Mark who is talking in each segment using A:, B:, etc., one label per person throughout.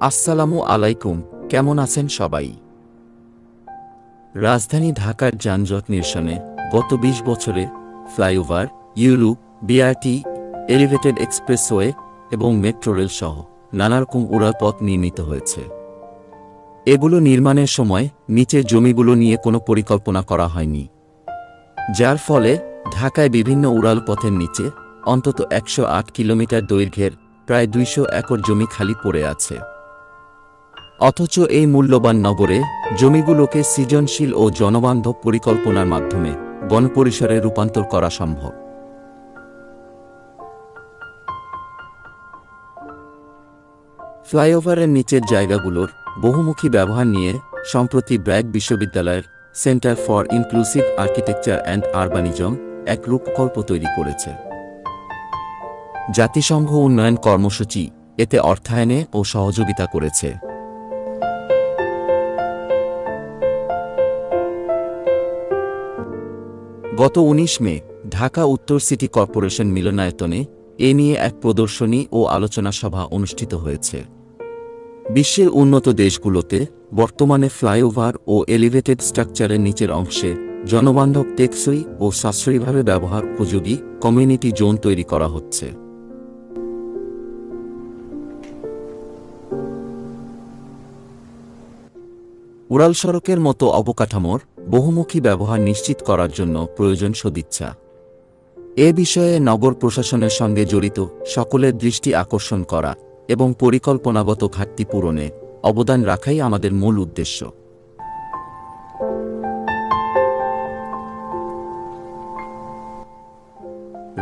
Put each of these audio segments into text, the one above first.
A: আসসালামু আলাইকুম, কেমন আছেন সবাই? রাজধানী ঢাকার যানজট নিরসনে গত ২০ বছরে ফ্লাইওভার, ইউলু, বিআরটি, এলিভেটেড এক্সপ্রেসওয়ে এবং মেট্রো রেল সহ নানারকম উড়ালপথ নির্মিত হয়েছে। এগুলো নির্মাণের সময় নিচের জমিগুলো নিয়ে কোনো পরিকল্পনা করা হয়নি, যার ফলে ঢাকায় বিভিন্ন উড়ালপথের নিচে অন্তত ১০৮ কিলোমিটার দৈর্ঘ্যের প্রায় ২০০ একর জমি খালি পড়ে আছে। অথচ এই মূল্যবান নগরে জমিগুলোকে সৃজনশীল ও জনবান্ধব পরিকল্পনার মাধ্যমে গণপরিসরে রূপান্তর করা সম্ভব। ফ্লাইওভারের নিচের জায়গাগুলোর বহুমুখী ব্যবহার নিয়ে সম্প্রতি ব্র্যাক বিশ্ববিদ্যালয়ের centre for inclusive architecture and আরবানিজম এক রূপকল্প তৈরি করেছে। জাতিসংঘ উন্নয়ন কর্মসূচি এতে অর্থায়নে ও সহযোগিতা করেছে। গত ১৯ মে ঢাকা উত্তর সিটি কর্পোরেশন মিলনায়তনে এ নিয়ে এক প্রদর্শনী ও আলোচনা সভা অনুষ্ঠিত হয়েছে। বিশ্বের উন্নত দেশগুলোতে বর্তমানে ফ্লাইওভার ও এলিভেটেড স্ট্রাকচারের নিচের অংশে জনবান্ধব, টেকসই ও সাশ্রয়ীভাবে ব্যবহার উপযোগী কমিউনিটি জোন তৈরি করা হচ্ছে। উড়াল সড়কের মতো অবকাঠামোর বহুমুখী ব্যবহার নিশ্চিত করার জন্য প্রয়োজন সদিচ্ছা। এ বিষয়ে নগর প্রশাসনের সঙ্গে জড়িত সকলের দৃষ্টি আকর্ষণ করা এবং পরিকল্পনাগত ঘাটতি পূরণে অবদান রাখাই আমাদের মূল উদ্দেশ্য।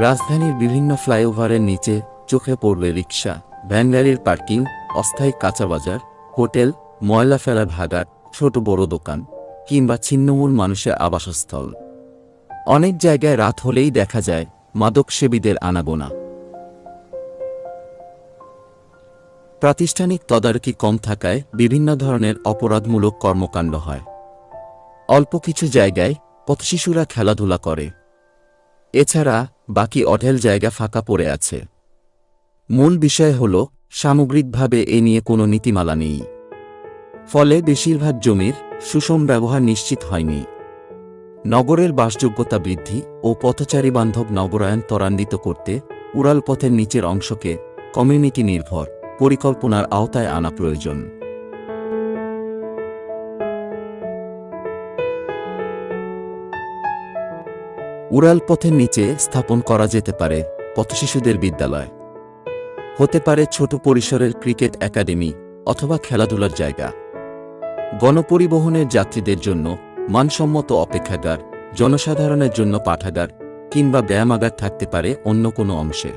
A: রাজধানীর বিভিন্ন ফ্লাইওভারের নিচে চোখে পড়লে রিকশা, ভ্যানগাড়ির পার্কিং, অস্থায়ী কাঁচাবাজার, হোটেল, ময়লা ফেলার ভাগাড়, ছোট বড় দোকান কিংবা ছিন্নমূল মানুষের আবাসস্থল। অনেক জায়গায় রাত হলেই দেখা যায় মাদকসেবীদের আনাগোনা। প্রাতিষ্ঠানিক তদারকি কম থাকায় বিভিন্ন ধরনের অপরাধমূলক কর্মকাণ্ড হয়। অল্প কিছু জায়গায় পথশিশুরা খেলাধুলা করে, এছাড়া বাকি অঢেল জায়গা ফাঁকা পড়ে আছে। মূল বিষয় হল সামগ্রিকভাবে এ নিয়ে কোনো নীতিমালা নেই, ফলে বেশিরভাগ জমির সুষম ব্যবহার নিশ্চিত হয়নি। নগরের বাসযোগ্যতা বৃদ্ধি ও পথচারীবান্ধব নগরায়ন ত্বরান্বিত করতে উড়ালপথের নিচের অংশকে কমিউনিটি নির্ভর পরিকল্পনার আওতায় আনা প্রয়োজন। উড়ালপথের নিচে স্থাপন করা যেতে পারে পথশিশুদের বিদ্যালয়, হতে পারে ছোট পরিসরের ক্রিকেট একাডেমি অথবা খেলাধুলার জায়গা। গণপরিবহনের যাত্রীদের জন্য মানসম্মত অপেক্ষাগার, জনসাধারণের জন্য পাঠাগার কিংবা ব্যায়ামাগার থাকতে পারে অন্য কোনো অংশে।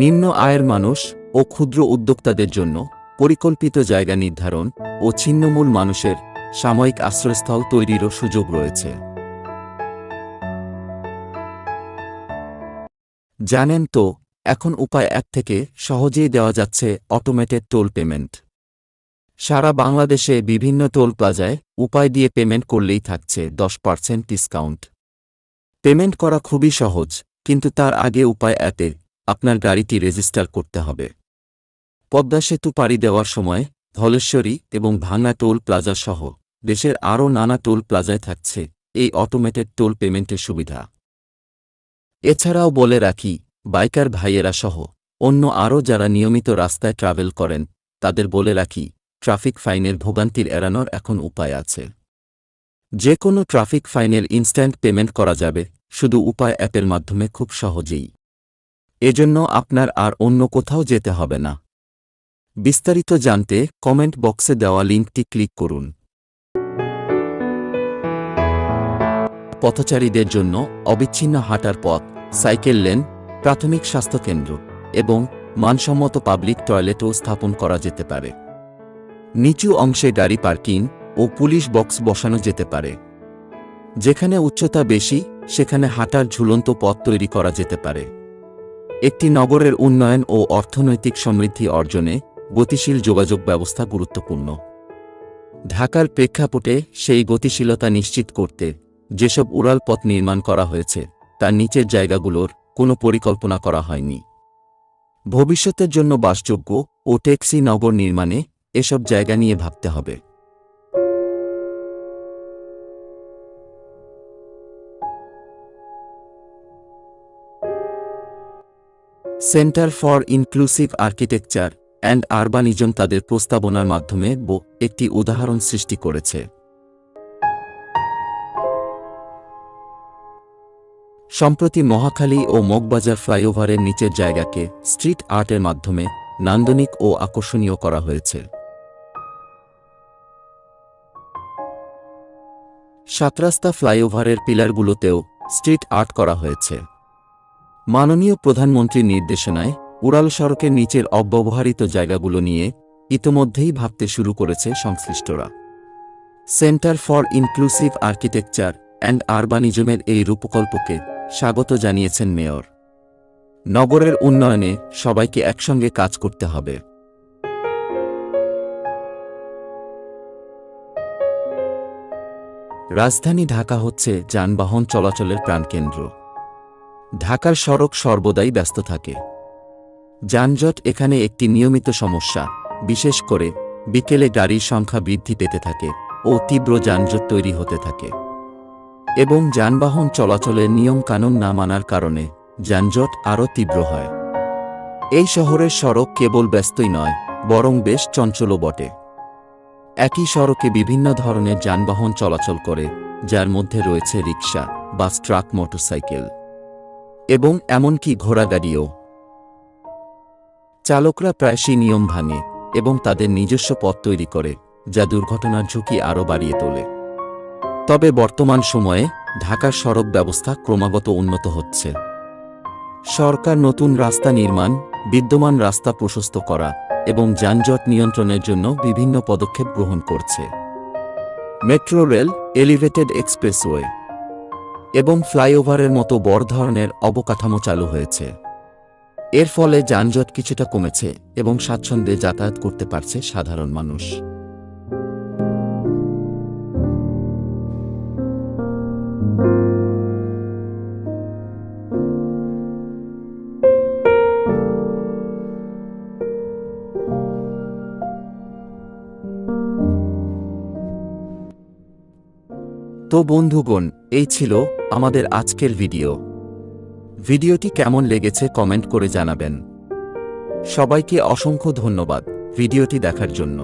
A: নিম্ন আয়ের মানুষ ও ক্ষুদ্র উদ্যোক্তাদের জন্য পরিকল্পিত জায়গা নির্ধারণ ও ছিন্নমূল মানুষের সাময়িক আশ্রয়স্থল তৈরিরও সুযোগ রয়েছে। জানেন তো, এখন উপায় অ্যাপ থেকে সহজেই দেওয়া যাচ্ছে অটোমেটেড টোল পেমেন্ট। সারা বাংলাদেশে বিভিন্ন টোল প্লাজায় উপায় দিয়ে পেমেন্ট করলেই থাকছে 10% ডিসকাউন্ট। পেমেন্ট করা খুবই সহজ, কিন্তু তার আগে উপায় অ্যাপে আপনার গাড়িটি রেজিস্টার করতে হবে। পদ্মা সেতু পাড়ি দেওয়ার সময় ধলেশ্বরী এবং ভাঙা টোল প্লাজা সহ দেশের আরও নানা টোল প্লাজায় থাকছে এই অটোমেটেড টোল পেমেন্টের সুবিধা। এছাড়াও বলে রাখি, বাইকার ভাইয়েরা সহ অন্য আরও যারা নিয়মিত রাস্তায় ট্রাভেল করেন তাদের বলে রাখি, ট্রাফিক ফাইনের ভোগান্তির এড়ানোর এখন উপায় আছে। যে কোনো ট্রাফিক ফাইনের ইনস্ট্যান্ট পেমেন্ট করা যাবে শুধু উপায় অ্যাপের মাধ্যমে, খুব সহজেই। এজন্য আপনার আর অন্য কোথাও যেতে হবে না। বিস্তারিত জানতে কমেন্ট বক্সে দেওয়া লিঙ্কটি ক্লিক করুন। পথচারীদের জন্য অবিচ্ছিন্ন হাঁটার পথ, সাইকেল লেন, প্রাথমিক স্বাস্থ্যকেন্দ্র এবং মানসম্মত পাবলিক টয়লেটও স্থাপন করা যেতে পারে। নিচু অংশে গাড়ি পার্কিং ও পুলিশ বক্স বসানো যেতে পারে। যেখানে উচ্চতা বেশি সেখানে হাঁটার ঝুলন্ত পথ তৈরি করা যেতে পারে। একটি নগরের উন্নয়ন ও অর্থনৈতিক সমৃদ্ধি অর্জনে গতিশীল যোগাযোগ ব্যবস্থা গুরুত্বপূর্ণ। ঢাকার প্রেক্ষাপটে সেই গতিশীলতা নিশ্চিত করতে যেসব উড়ালপথ নির্মাণ করা হয়েছে তার নিচের জায়গাগুলোর কোনো পরিকল্পনা করা হয়নি। ভবিষ্যতের জন্য বাসযোগ্য ও ট্যাক্সি নগর নির্মাণে এসব জায়গা নিয়ে ভাবতে হবে। Centre for inclusive architecture and আরবানিজম তাদের প্রস্তাবনার মাধ্যমে একটি উদাহরণ সৃষ্টি করেছে। সম্প্রতি মহাখালী ও মগবাজার ফ্লাইওভারের নিচের জায়গাকে স্ট্রিট আর্টের মাধ্যমে নান্দনিক ও আকর্ষণীয় করা হয়েছে। সাতরাস্তা ফ্লাইওভারের পিলারগুলোতেও স্ট্রিট আর্ট করা হয়েছে। মাননীয় প্রধানমন্ত্রীর নির্দেশনায় উড়াল সড়কের নিচের অব্যবহৃত জায়গাগুলো নিয়ে ইতোমধ্যেই ভাবতে শুরু করেছে সংশ্লিষ্টরা। Centre for inclusive architecture and আরবানিজমের এই রূপকল্পকে স্বাগত জানিয়েছেন মেয়র। নগরের উন্নয়নে সবাইকে একসঙ্গে কাজ করতে হবে। রাজধানী ঢাকা হচ্ছে যানবাহন চলাচলের প্রাণকেন্দ্র। ঢাকার সড়ক সর্বদাই ব্যস্ত থাকে। যানজট এখানে একটি নিয়মিত সমস্যা, বিশেষ করে বিকেলে গাড়ির সংখ্যা বৃদ্ধি পেতে থাকে ও তীব্র যানজট তৈরি হতে থাকে। এবং যানবাহন চলাচলের নিয়মকানুন না মানার কারণে যানজট আরও তীব্র হয়। এই শহরের সড়ক কেবল ব্যস্তই নয়, বরং বেশ চঞ্চলও বটে। একই সড়কে বিভিন্ন ধরনের যানবাহন চলাচল করে, যার মধ্যে রয়েছে রিকশা, বাস, ট্রাক, মোটরসাইকেল এবং এমনকি ঘোড়াগাড়িও। চালকরা প্রায়শই নিয়ম ভাঙে এবং তাদের নিজস্ব পথ তৈরি করে, যা দুর্ঘটনার ঝুঁকি আরও বাড়িয়ে তোলে। তবে বর্তমান সময়ে ঢাকার সড়ক ব্যবস্থা ক্রমাগত উন্নত হচ্ছে। সরকার নতুন রাস্তা নির্মাণ, বিদ্যমান রাস্তা প্রশস্ত করা এবং যানজট নিয়ন্ত্রণের জন্য বিভিন্ন পদক্ষেপ গ্রহণ করছে। মেট্রো রেল, এলিভেটেড এক্সপ্রেসওয়ে এবং ফ্লাইওভারের মতো বড় ধরনের অবকাঠামো চালু হয়েছে। এর ফলে যানজট কিছুটা কমেছে এবং স্বাচ্ছন্দ্যে যাতায়াত করতে পারছে সাধারণ মানুষ। তো বন্ধুগণ, এই ছিল আমাদের আজকের ভিডিওটি কেমন লেগেছে কমেন্ট করে জানাবেন। সবাইকে অসংখ্য ধন্যবাদ ভিডিওটি দেখার জন্য।